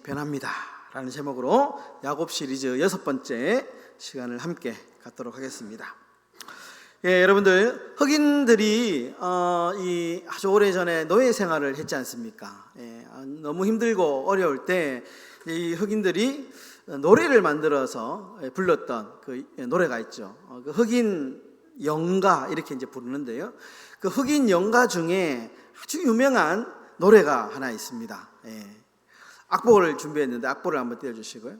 변합니다 라는 제목으로 야곱 시리즈 6번째 시간을 함께 갖도록 하겠습니다. 여러분들, 흑인들이 이 아주 오래전에 노예 생활을 했지 않습니까? 너무 힘들고 어려울 때 이 흑인들이 노래를 만들어서 불렀던 그 노래가 있죠. 그 흑인 영가 이렇게 이제 부르는데요. 그 흑인 영가 중에 아주 유명한 노래가 하나 있습니다. 악보를 준비했는데 악보를 한번 띄워주시고요.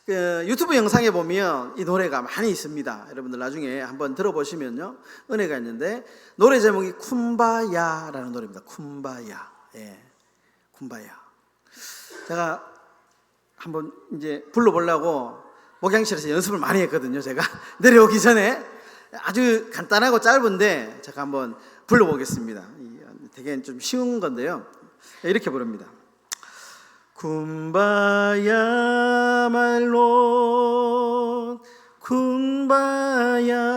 그 유튜브 영상에 보면 이 노래가 많이 있습니다. 여러분들 나중에 한번 들어보시면요, 은혜가 있는데, 노래 제목이 쿰바야라는 노래입니다. 쿰바야. 쿰바야. 제가 한번 이제 불러보려고 목양실에서 연습을 많이 했거든요. 제가 내려오기 전에 아주 간단하고 짧은데 제가 한번 불러보겠습니다. 되게 좀 쉬운 건데요. 이렇게 부릅니다. 쿰바야 말론 쿰바야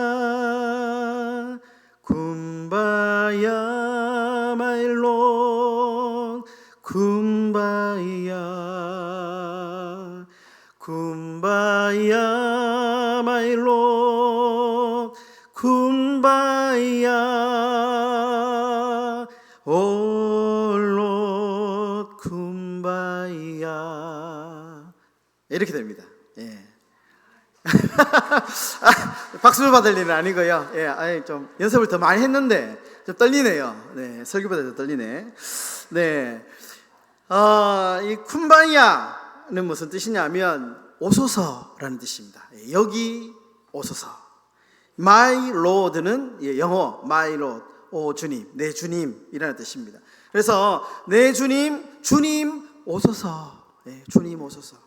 쿰바야 말론 쿰바야 쿰바야 말론 쿰바야 올롯 쿰바야 이렇게 됩니다. 박수 받을 일은 아니고요. 좀 연습을 더 많이 했는데 좀 떨리네요. 설교보다 더 떨리네. 이 쿰바야는 무슨 뜻이냐면 오소서라는 뜻입니다. 여기 오소서. My Lord는 영어 My Lord, 오 주님, 내 주님이라는 뜻입니다. 그래서 내 주님, 주님 오소서, 주님 오소서,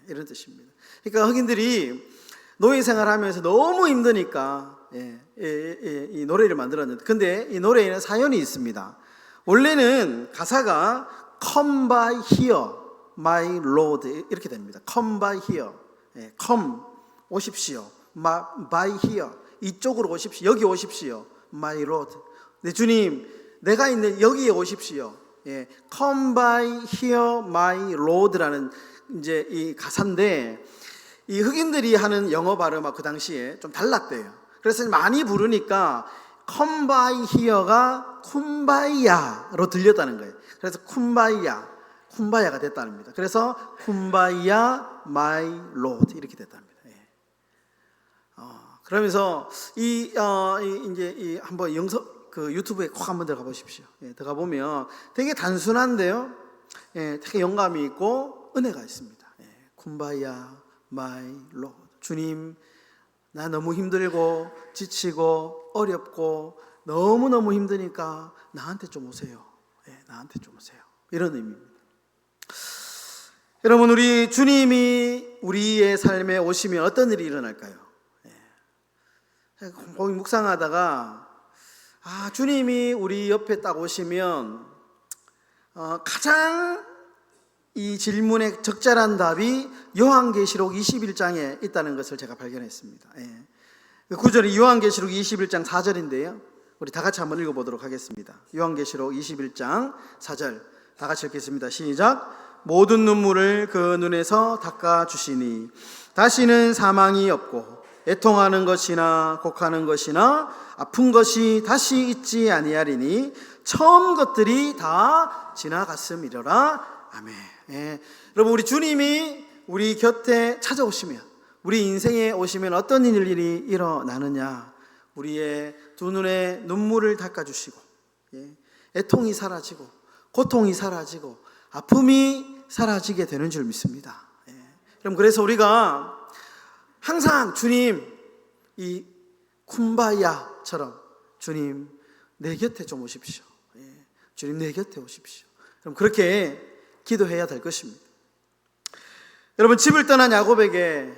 이런 뜻입니다. 그러니까 흑인들이 노예 생활하면서 너무 힘드니까 이 노래를 만들었는데, 근데 이 노래에는 사연이 있습니다. 원래는 가사가 Come by here, my Lord 이렇게 됩니다. Come by here, come 오십시오, by here 이쪽으로 오십시오, 여기 오십시오, my Lord 내 주님, 내가 있는 여기에 오십시오. Come by here, my Lord라는 이제 이 가사인데, 이 흑인들이 하는 영어 발음하고 그 당시에 좀 달랐대요. 그래서 많이 부르니까 Come by here가 쿰바야로 들렸다는 거예요. 그래서 쿰바야가 됐다는 겁니다. 그래서 쿰바야 my Lord 이렇게 됐답니다. 그러면서 이제 한번 그 유튜브에 꼭 한번 들어가 보십시오. 들어가 보면 되게 단순한데요, 되게 영감이 있고 은혜가 있습니다. 쿰바야 my Lord, 주님, 나 너무 힘들고 지치고 어렵고 너무너무 힘드니까 나한테 좀 오세요. 나한테 좀 오세요. 이런 의미입니다. 여러분, 우리 주님이 우리의 삶에 오시면 어떤 일이 일어날까요? 거기 묵상하다가 주님이 우리 옆에 딱 오시면 가장 이 질문의 적절한 답이 요한계시록 21장에 있다는 것을 제가 발견했습니다. 그 구절이 요한계시록 21장 4절인데요. 우리 다 같이 한번 읽어보도록 하겠습니다. 요한계시록 21장 4절 다 같이 읽겠습니다. 시작. 모든 눈물을 그 눈에서 닦아주시니 다시는 사망이 없고 애통하는 것이나 곡하는 것이나 아픈 것이 다시 있지 아니하리니 처음 것들이 다 지나갔음이로라. 아멘. 여러분, 우리 주님이 우리 곁에 찾아오시면, 우리 인생에 오시면 어떤 일이 일어나느냐? 우리의 두 눈에 눈물을 닦아주시고, 애통이 사라지고 고통이 사라지고 아픔이 사라지게 되는 줄 믿습니다. 여러분, 그래서 우리가 항상 주님, 이 쿰바야처럼 주님 내 곁에 좀 오십시오. 주님 내 곁에 오십시오. 그럼 그렇게 기도해야 될 것입니다. 여러분, 집을 떠난 야곱에게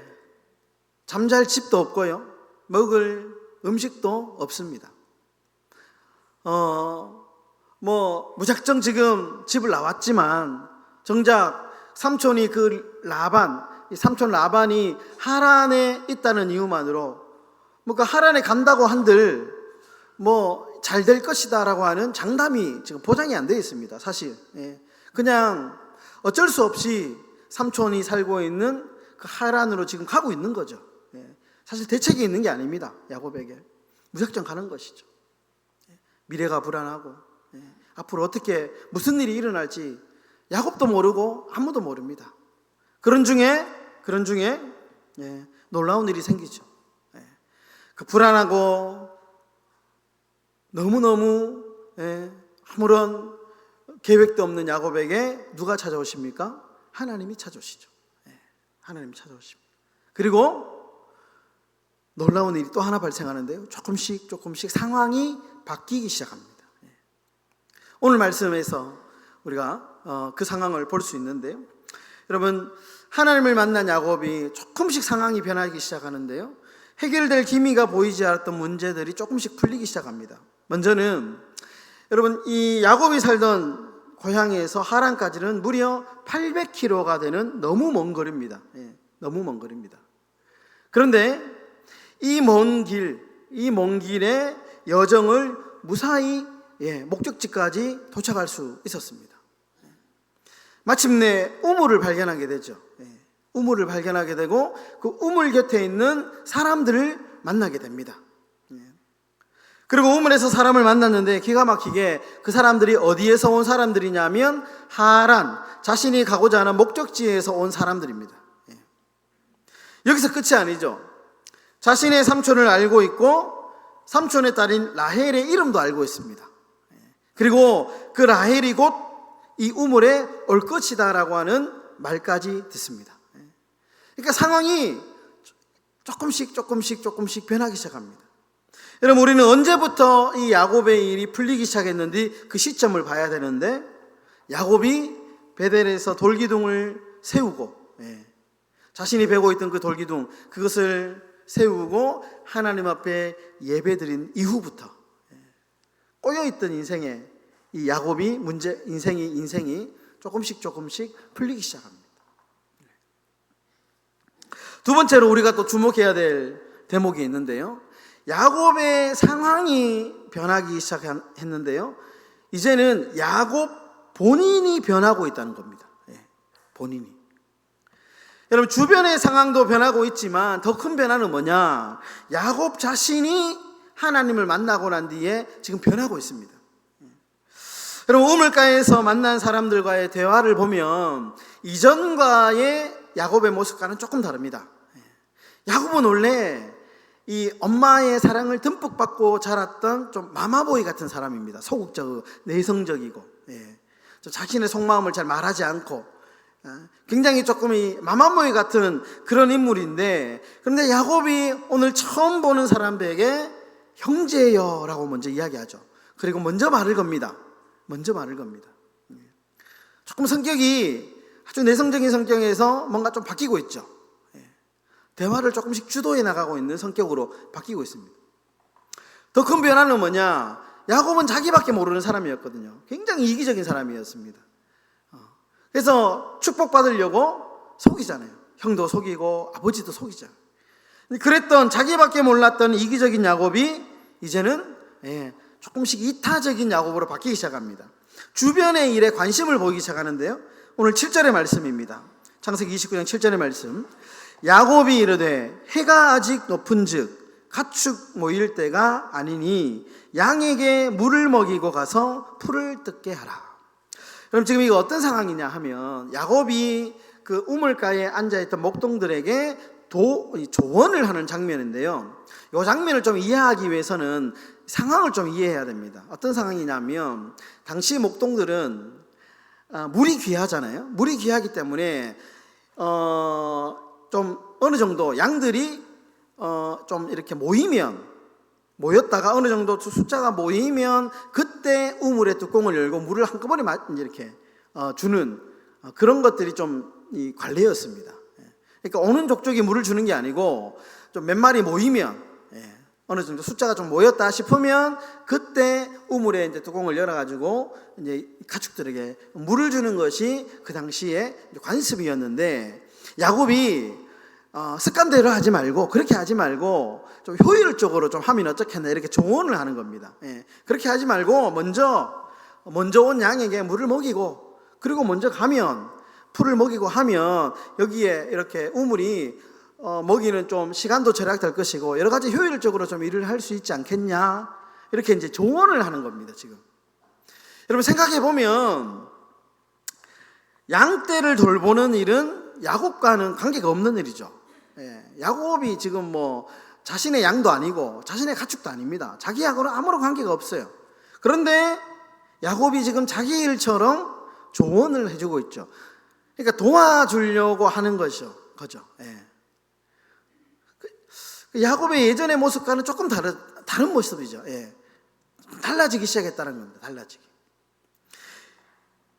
잠잘 집도 없고요, 먹을 음식도 없습니다. 무작정 지금 집을 나왔지만 정작 삼촌이 삼촌 라반이 하란에 있다는 이유만으로 그 하란에 간다고 한들 잘 될 것이다 라고 하는 장담이 지금 보장이 안 되어 있습니다. 사실 그냥 어쩔 수 없이 삼촌이 살고 있는 그 하란으로 지금 가고 있는 거죠. 사실 대책이 있는 게 아닙니다. 야곱에게 무작정 가는 것이죠. 미래가 불안하고 앞으로 어떻게 무슨 일이 일어날지 야곱도 모르고 아무도 모릅니다. 그런 중에 놀라운 일이 생기죠. 그 불안하고 너무너무 아무런 계획도 없는 야곱에게 누가 찾아오십니까? 하나님이 찾아오시죠. 하나님이 찾아오십니다. 그리고 놀라운 일이 또 하나 발생하는데요. 조금씩 상황이 바뀌기 시작합니다. 오늘 말씀에서 우리가 그 상황을 볼 수 있는데요. 여러분, 하나님을 만난 야곱이 조금씩 상황이 변하기 시작하는데요. 해결될 기미가 보이지 않았던 문제들이 조금씩 풀리기 시작합니다. 먼저는 여러분, 이 야곱이 살던 고향에서 하란까지는 무려 800km가 되는 너무 먼 거리입니다. 너무 먼 거리입니다. 그런데 이 먼 길의 여정을 무사히 목적지까지 도착할 수 있었습니다. 마침내 우물을 발견하게 되죠. 우물을 발견하게 되고 그 우물 곁에 있는 사람들을 만나게 됩니다. 그리고 우물에서 사람을 만났는데 기가 막히게 그 사람들이 어디에서 온 사람들이냐면 하란, 자신이 가고자 하는 목적지에서 온 사람들입니다. 여기서 끝이 아니죠. 자신의 삼촌을 알고 있고 삼촌의 딸인 라헬의 이름도 알고 있습니다. 그리고 그 라헬이 곧 이 우물에 올 것이다라고 하는 말까지 듣습니다. 그러니까 상황이 조금씩 변하기 시작합니다. 여러분, 우리는 언제부터 이 야곱의 일이 풀리기 시작했는지 그 시점을 봐야 되는데, 야곱이 베델에서 돌기둥을 세우고 자신이 베고 있던 그 돌기둥, 그것을 세우고 하나님 앞에 예배드린 이후부터 꼬여있던 인생에 이 야곱이 인생이 조금씩 풀리기 시작합니다. 두 번째로 우리가 또 주목해야 될 대목이 있는데요. 야곱의 상황이 변하기 시작했는데요. 이제는 야곱 본인이 변하고 있다는 겁니다. 본인이. 여러분, 주변의 상황도 변하고 있지만 더 큰 변화는 뭐냐? 야곱 자신이 하나님을 만나고 난 뒤에 지금 변하고 있습니다. 여러분, 우물가에서 만난 사람들과의 대화를 보면 이전과의 야곱의 모습과는 조금 다릅니다. 야곱은 원래 이 엄마의 사랑을 듬뿍 받고 자랐던 좀 마마보이 같은 사람입니다. 소극적, 내성적이고, 자신의 속마음을 잘 말하지 않고, 굉장히 조금 이 마마보이 같은 그런 인물인데, 그런데 야곱이 오늘 처음 보는 사람에게 형제여 라고 먼저 이야기하죠. 그리고 먼저 말을 겁니다. 조금 성격이 아주 내성적인 성격에서 뭔가 좀 바뀌고 있죠. 대화를 조금씩 주도해 나가고 있는 성격으로 바뀌고 있습니다. 더 큰 변화는 뭐냐? 야곱은 자기밖에 모르는 사람이었거든요. 굉장히 이기적인 사람이었습니다. 그래서 축복받으려고 속이잖아요. 형도 속이고 아버지도 속이잖아요. 그랬던 자기밖에 몰랐던 이기적인 야곱이 이제는 조금씩 이타적인 야곱으로 바뀌기 시작합니다. 주변의 일에 관심을 보이기 시작하는데요. 오늘 7절의 말씀입니다. 창세기 29장 7절의 말씀. 야곱이 이르되 해가 아직 높은즉 가축 모일 때가 아니니 양에게 물을 먹이고 가서 풀을 뜯게 하라. 그럼 지금 이거 어떤 상황이냐 하면 야곱이 그 우물가에 앉아있던 목동들에게 조언을 하는 장면인데요. 이 장면을 좀 이해하기 위해서는 상황을 좀 이해해야 됩니다. 어떤 상황이냐면 당시 목동들은 물이 귀하잖아요. 물이 귀하기 때문에 좀 어느 정도 양들이 좀 이렇게 모였다가 어느 정도 숫자가 모이면 그때 우물의 뚜껑을 열고 물을 한꺼번에 이렇게 주는 그런 것들이 좀 이 관례였습니다. 그러니까 오는 족족이 물을 주는 게 아니고 좀 몇 마리 모이면 어느 정도 숫자가 좀 모였다 싶으면 그때 우물에 이제 뚜껑을 열어가지고 이제 가축들에게 물을 주는 것이 그 당시에 관습이었는데 야곱이 습관대로 하지 말고 그렇게 하지 말고 좀 효율적으로 좀 하면 어떻겠나 이렇게 조언을 하는 겁니다. 그렇게 하지 말고 먼저 온 양에게 물을 먹이고 그리고 먼저 가면 풀을 먹이고 하면 여기에 이렇게 우물이 먹이는 좀 시간도 절약될 것이고 여러 가지 효율적으로 좀 일을 할 수 있지 않겠냐, 이렇게 이제 조언을 하는 겁니다. 지금 여러분 생각해 보면 양떼를 돌보는 일은 야곱과는 관계가 없는 일이죠. 야곱이 지금 뭐 자신의 양도 아니고 자신의 가축도 아닙니다. 자기하고는 아무런 관계가 없어요. 그런데 야곱이 지금 자기 일처럼 조언을 해주고 있죠. 그러니까 도와주려고 하는 거죠. 야곱의 예전의 모습과는 조금 다른 모습이죠. 달라지기 시작했다는 겁니다. 달라지기.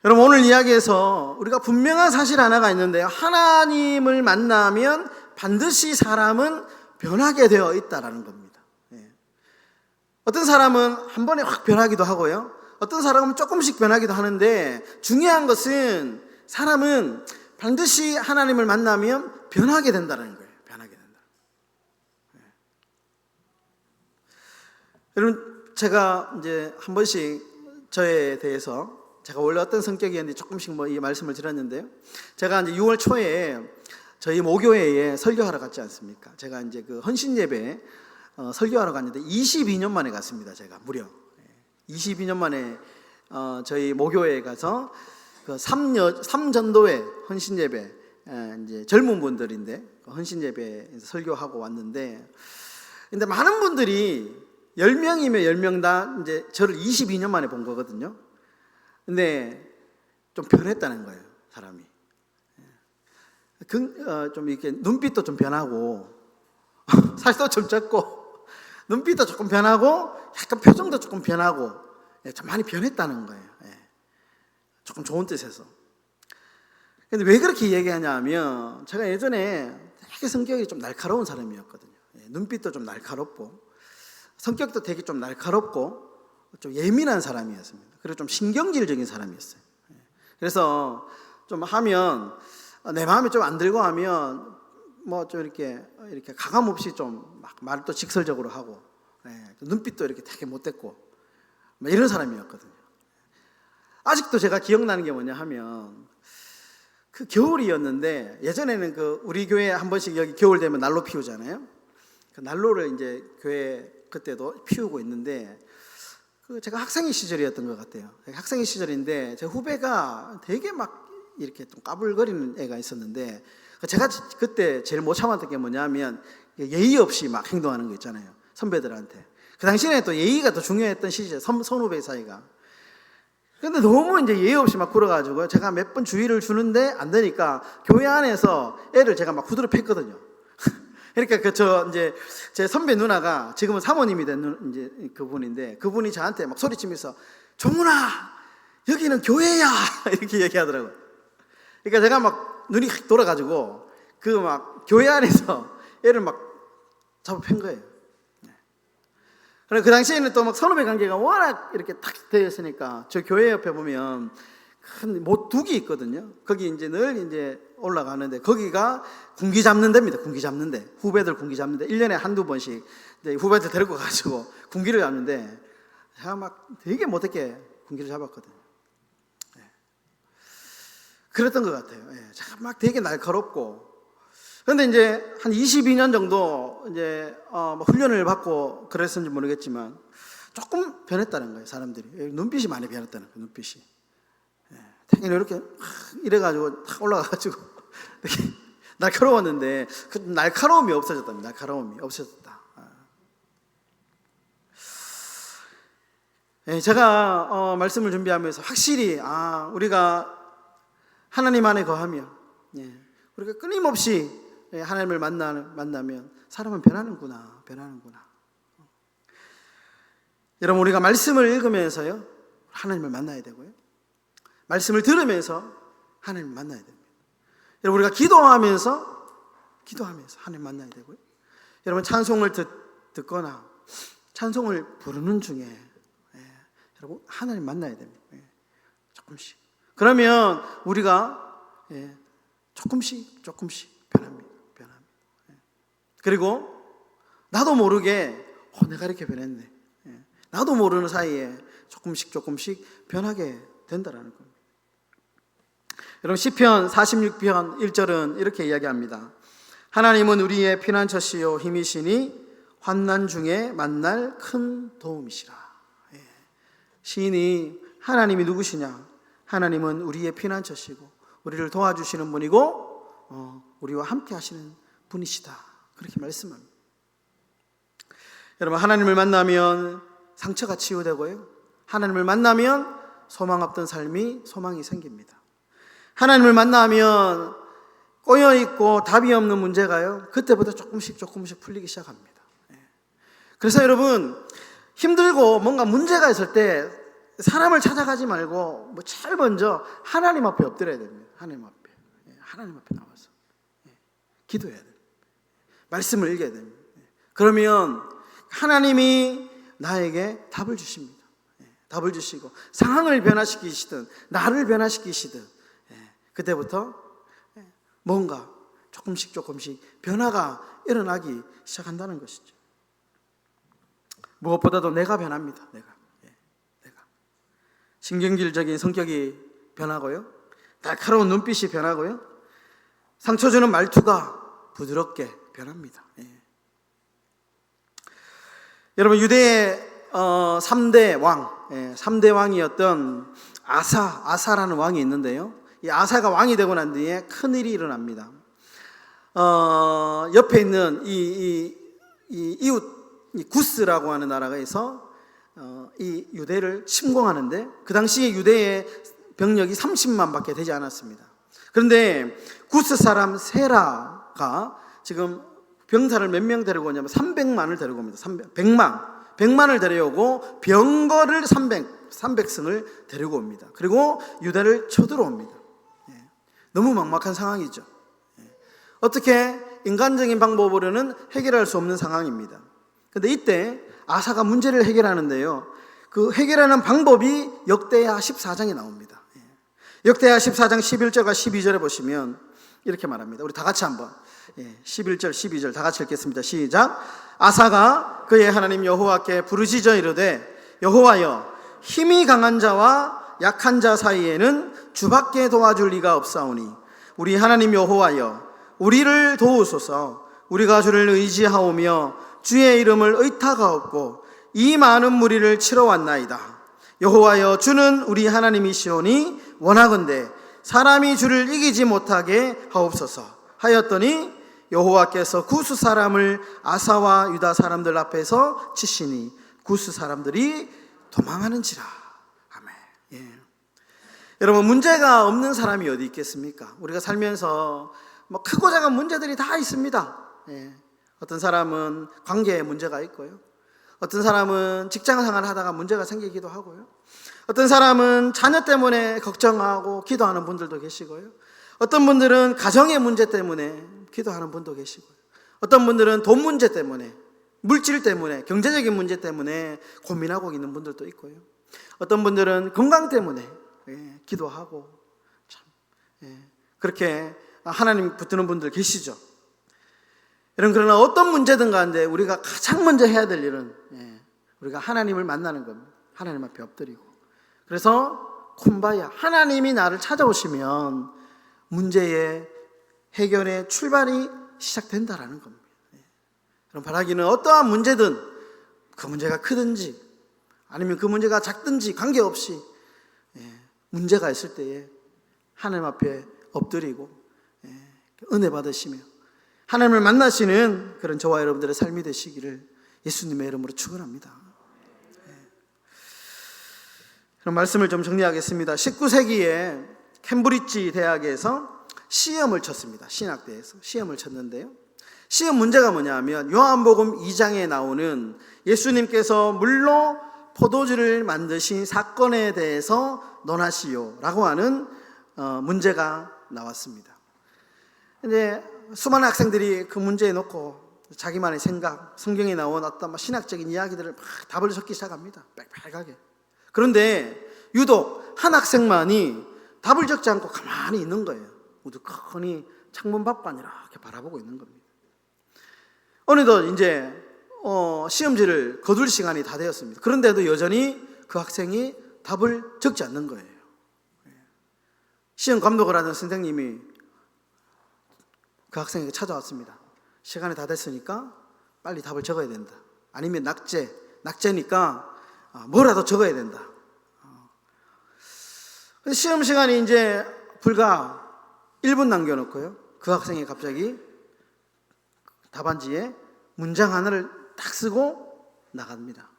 여러분 오늘 이야기에서 우리가 분명한 사실 하나가 있는데요. 하나님을 만나면 반드시 사람은 변하게 되어 있다라는 겁니다. 어떤 사람은 한 번에 확 변하기도 하고요. 어떤 사람은 조금씩 변하기도 하는데 중요한 것은 사람은 반드시 하나님을 만나면 변하게 된다는 거예요. 변하게 된다. 여러분 제가 이제 한 번씩 저에 대해서 제가 원래 어떤 성격이었는데 조금씩 뭐 이 말씀을 드렸는데요. 제가 이제 6월 초에 저희 모교회에 설교하러 갔지 않습니까? 제가 이제 그 헌신 예배 설교하러 갔는데 22년 만에 갔습니다. 제가 무려 22년 만에 저희 모교회에 가서 그 삼전도회 헌신 예배, 이제 젊은 분들인데 헌신 예배에서 설교하고 왔는데, 근데 많은 분들이 10명이면 10명 다 이제 저를 22년 만에 본 거거든요. 근데 좀 변했다는 거예요, 사람이. 좀 이렇게 눈빛도 좀 변하고, 살도 좀 쪘고, 눈빛도 조금 변하고, 약간 표정도 조금 변하고, 좀 많이 변했다는 거예요. 조금 좋은 뜻에서. 근데 왜 그렇게 얘기하냐 하면, 제가 예전에 되게 성격이 좀 날카로운 사람이었거든요. 눈빛도 좀 날카롭고, 성격도 되게 좀 날카롭고, 좀 예민한 사람이었습니다. 그리고 좀 신경질적인 사람이었어요. 그래서 좀 하면 내 마음에 좀 안 들고 하면 뭐 좀 이렇게 가감 없이 좀 막 말도 직설적으로 하고, 눈빛도 이렇게 되게 못됐고 이런 사람이었거든요. 아직도 제가 기억나는 게 뭐냐 하면 그 겨울이었는데, 예전에는 그 우리 교회 한 번씩 여기 겨울 되면 난로 피우잖아요. 그 난로를 이제 교회 그때도 피우고 있는데, 그 제가 학생의 시절이었던 것 같아요. 학생의 시절인데 제 후배가 되게 막 이렇게 좀 까불거리는 애가 있었는데, 제가 그때 제일 못 참았던 게 뭐냐면 예의 없이 막 행동하는 거 있잖아요, 선배들한테. 그 당시에는 또 예의가 더 중요했던 시절, 선후배 사이가. 근데 너무 이제 예의 없이 막 굴어가지고 제가 몇 번 주의를 주는데 안 되니까 교회 안에서 애를 제가 막 후드로 팼거든요. 그러니까 이제 제 선배 누나가 지금은 사모님이 된 이제 그분인데, 그분이 저한테 막 소리치면서 종훈아 여기는 교회야 이렇게 얘기하더라고요. 그러니까 제가 막 눈이 확 돌아가지고 그 막 교회 안에서 애를 막 잡아 팬 거예요. 그리고 그 당시에는 또 막 선후배 관계가 워낙 이렇게 탁 되어 있으니까 저 교회 옆에 보면 큰 모둑이 있거든요. 거기 이제 늘 이제 올라가는데 거기가 군기 잡는 데입니다. 군기 잡는 데. 후배들 군기 잡는 데 1년에 한두 번씩 이제 후배들 데리고 가지고 군기를 잡는데, 제가 막 되게 못했게 군기를 잡았거든요. 그랬던 것 같아요. 제가 막 되게 날카롭고. 그런데 이제 한 22년 정도 이제 뭐 훈련을 받고 그랬는지 모르겠지만 조금 변했다는 거예요, 사람들이. 눈빛이 많이 변했다는 거예요, 눈빛이. 되게 이렇게 이래가지고 탁 올라가가지고 되게 날카로웠는데 그 날카로움이 없어졌답니다. 날카로움이 없어졌다. 제가 말씀을 준비하면서 확실히 우리가 하나님 안에 거하며 우리가 끊임없이 하나님을 만나면 사람은 변하는구나. 여러분 우리가 말씀을 읽으면서요 하나님을 만나야 되고요, 말씀을 들으면서 하나님을 만나야 됩니다. 여러분 우리가 기도하면서 하나님 만나야 되고요, 여러분 찬송을 듣거나 찬송을 부르는 중에 여러분 하나님 만나야 됩니다. 조금씩. 그러면 우리가 조금씩 변합니다. 그리고 나도 모르게 내가 이렇게 변했네, 나도 모르는 사이에 조금씩 변하게 된다라는 겁니다. 여러분 시편 46편 1절은 이렇게 이야기합니다. 하나님은 우리의 피난처시요 힘이시니 환난 중에 만날 큰 도움이시라. 시인이 하나님이 누구시냐? 하나님은 우리의 피난처시고 우리를 도와주시는 분이고 우리와 함께 하시는 분이시다. 그렇게 말씀합니다. 여러분 하나님을 만나면 상처가 치유되고요. 하나님을 만나면 소망 없던 삶이 소망이 생깁니다. 하나님을 만나면 꼬여있고 답이 없는 문제가요, 그때부터 조금씩 풀리기 시작합니다. 그래서 여러분 힘들고 뭔가 문제가 있을 때 사람을 찾아가지 말고 제일 먼저 하나님 앞에 엎드려야 됩니다. 하나님 앞에 나와서 기도해야 됩니다. 말씀을 읽어야 됩니다. 그러면 하나님이 나에게 답을 주십니다. 답을 주시고 상황을 변화시키시든 나를 변화시키시든 그때부터 뭔가 조금씩 변화가 일어나기 시작한다는 것이죠. 무엇보다도 내가 변합니다. 내가 신경질적인 성격이 변하고요, 날카로운 눈빛이 변하고요, 상처 주는 말투가 부드럽게 변합니다. 여러분 유대의 3대 왕, 3대 왕이었던 아사라는 왕이 있는데요, 이 아사가 왕이 되고 난 뒤에 큰일이 일어납니다. 옆에 있는 이 이웃 구스라고 하는 나라에서 이 유대를 침공하는데 그 당시에 유대의 병력이 30만 밖에 되지 않았습니다. 그런데 구스 사람 세라가 지금 병사를 몇 명 데리고 오냐면 300만을 데리고 옵니다. 100만을 데려오고 병거를 300승을 데리고 옵니다. 그리고 유대를 쳐들어옵니다. 너무 막막한 상황이죠. 어떻게 인간적인 방법으로는 해결할 수 없는 상황입니다. 그런데 이때 아사가 문제를 해결하는데요, 그 해결하는 방법이 역대하 14장에 나옵니다. 역대하 14장 11절과 12절에 보시면 이렇게 말합니다. 우리 다 같이 한번 11절 12절 다 같이 읽겠습니다. 시작. 아사가 그의 하나님 여호와께 부르짖어 이르되 여호와여, 힘이 강한 자와 약한 자 사이에는 주밖에 도와줄 리가 없사오니 우리 하나님 여호와여, 우리를 도우소서. 우리가 주를 의지하오며 주의 이름을 의탁하옵고 이 많은 무리를 치러 왔나이다. 여호와여, 주는 우리 하나님이시오니 원하건대 사람이 주를 이기지 못하게 하옵소서 하였더니 여호와께서 구스 사람을 아사와 유다 사람들 앞에서 치시니 구스 사람들이 도망하는지라. 아멘. 여러분 문제가 없는 사람이 어디 있겠습니까? 우리가 살면서 크고 작은 문제들이 다 있습니다. 어떤 사람은 관계에 문제가 있고요, 어떤 사람은 직장 생활을 하다가 문제가 생기기도 하고요, 어떤 사람은 자녀 때문에 걱정하고 기도하는 분들도 계시고요, 어떤 분들은 가정의 문제 때문에 기도하는 분도 계시고요, 어떤 분들은 돈 문제 때문에, 물질 때문에, 경제적인 문제 때문에 고민하고 있는 분들도 있고요, 어떤 분들은 건강 때문에 기도하고 그렇게 하나님 붙드는 분들 계시죠. 여러분 그러나 어떤 문제든 간에 우리가 가장 먼저 해야 될 일은 우리가 하나님을 만나는 겁니다. 하나님 앞에 엎드리고, 그래서 콤바야, 하나님이 나를 찾아오시면 문제의 해결의 출발이 시작된다라는 겁니다. 그럼 바라기는 어떠한 문제든 그 문제가 크든지 아니면 그 문제가 작든지 관계없이 문제가 있을 때에 하나님 앞에 엎드리고 은혜 받으시며 하나님을 만나시는 그런 저와 여러분들의 삶이 되시기를 예수님의 이름으로 축원합니다. 그럼 말씀을 좀 정리하겠습니다. 19세기에 캠브리지 대학에서 시험을 쳤습니다. 신학대에서 시험을 쳤는데요, 시험 문제가 뭐냐면 요한복음 2장에 나오는 예수님께서 물로 포도주를 만드신 사건에 대해서 논하시오라고 하는 문제가 나왔습니다. 근데 수많은 학생들이 그 문제에 놓고 자기만의 생각, 성경에 나온 어떤 신학적인 이야기들을 막 답을 적기 시작합니다. 빽빽하게. 그런데 유독 한 학생만이 답을 적지 않고 가만히 있는 거예요. 우두커니 창문 밖만 이렇게 바라보고 있는 겁니다. 어느덧 이제 시험지를 거둘 시간이 다 되었습니다. 그런데도 여전히 그 학생이 답을 적지 않는 거예요. 시험 감독을 하는 선생님이 그 학생에게 찾아왔습니다. 시간이 다 됐으니까 빨리 답을 적어야 된다. 아니면 낙제니까 뭐라도 적어야 된다. 시험 시간이 이제 불과 1분 남겨놓고요. 그 학생이 갑자기 답안지에 문장 하나를 딱 쓰고 나갑니다.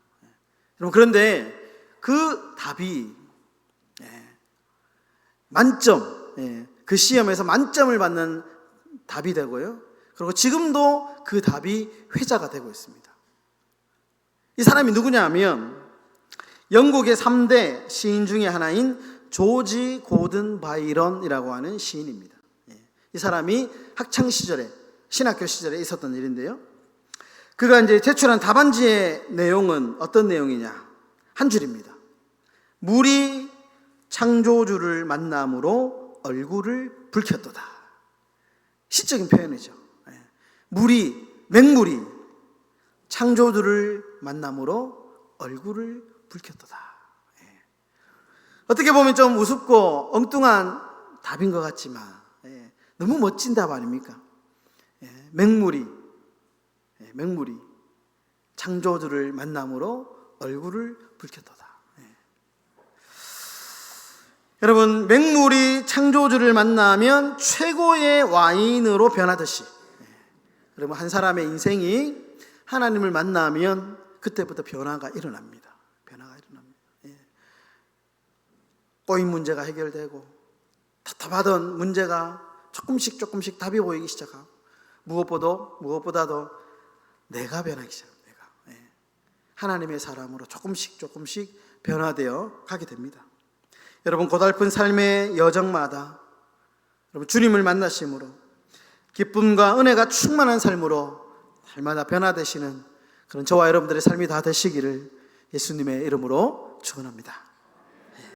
여러분, 그런데 그 답이 만점, 그 시험에서 만점을 받는 답이 되고요. 그리고 지금도 그 답이 회자가 되고 있습니다. 이 사람이 누구냐 하면 영국의 3대 시인 중에 하나인 조지 고든 바이런이라고 하는 시인입니다. 이 사람이 학창시절에, 신학교 시절에 있었던 일인데요. 그가 이제 제출한 답안지의 내용은 어떤 내용이냐? 한 줄입니다. 물이 창조주를 만남으로 얼굴을 붉혔도다. 시적인 표현이죠. 맹물이 창조주를 만남으로 얼굴을 붉혔도다. 어떻게 보면 좀 우습고 엉뚱한 답인 것 같지만 너무 멋진 답 아닙니까? 맹물이 창조주를 만남으로 얼굴을 붉혔도다. 여러분, 맹물이 창조주를 만나면 최고의 와인으로 변하듯이 여러분, 한 사람의 인생이 하나님을 만나면 그때부터 변화가 일어납니다. 꼬인 문제가 해결되고 답답하던 문제가 조금씩 답이 보이기 시작하고 무엇보다도 내가 변하기 시작합니다. 하나님의 사람으로 조금씩 변화되어 가게 됩니다. 여러분, 고달픈 삶의 여정마다 여러분 주님을 만나심으로 기쁨과 은혜가 충만한 삶으로 날마다 변화되시는 그런 저와 여러분들의 삶이 다 되시기를 예수님의 이름으로 축원합니다.